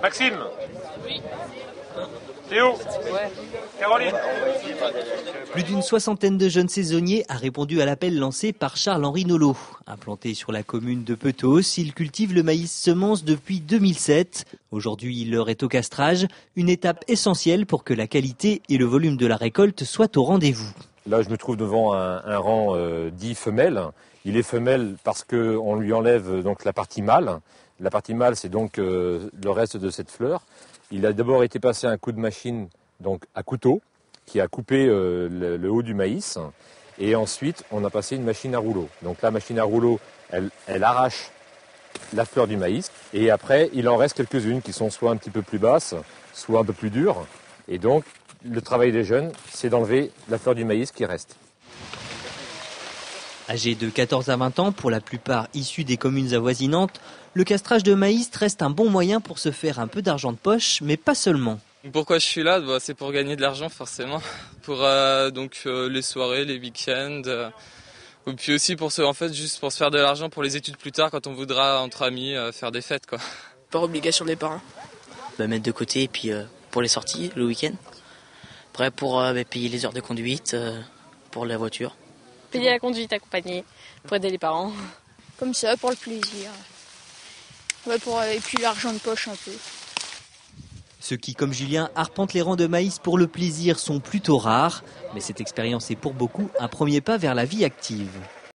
Maxime. Théo. Caroline. Plus d'une soixantaine de jeunes saisonniers a répondu à l'appel lancé par Charles-Henri Nolot. Implanté sur la commune de Petos, il cultive le maïs semence depuis 2007. Aujourd'hui, il leur est au castrage, une étape essentielle pour que la qualité et le volume de la récolte soient au rendez-vous. Là, je me trouve devant un rang dit femelle. Il est femelle parce qu'on lui enlève donc la partie mâle. La partie mâle, c'est donc le reste de cette fleur. Il a d'abord été passé un coup de machine, donc à couteau, qui a coupé le haut du maïs. Et ensuite, on a passé une machine à rouleau. Donc la machine à rouleau, elle arrache la fleur du maïs. Et après, il en reste quelques-unes qui sont soit un petit peu plus basses, soit un peu plus dures. Et donc, le travail des jeunes, c'est d'enlever la fleur du maïs qui reste. Âgés de 14 à 20 ans, pour la plupart issus des communes avoisinantes, le castrage de maïs reste un bon moyen pour se faire un peu d'argent de poche, mais pas seulement. Pourquoi je suis là ? C'est pour gagner de l'argent forcément, pour les soirées, les week-ends, et puis aussi juste pour se faire de l'argent pour les études plus tard quand on voudra entre amis faire des fêtes quoi. Par obligation des parents. Mettre de côté et puis pour les sorties le week-end. Après pour payer les heures de conduite pour la voiture. Payer la conduite accompagnée pour aider les parents. Comme ça, pour le plaisir. Et puis l'argent de poche un peu. Ceux qui, comme Julien, arpentent les rangs de maïs pour le plaisir sont plutôt rares. Mais cette expérience est pour beaucoup un premier pas vers la vie active.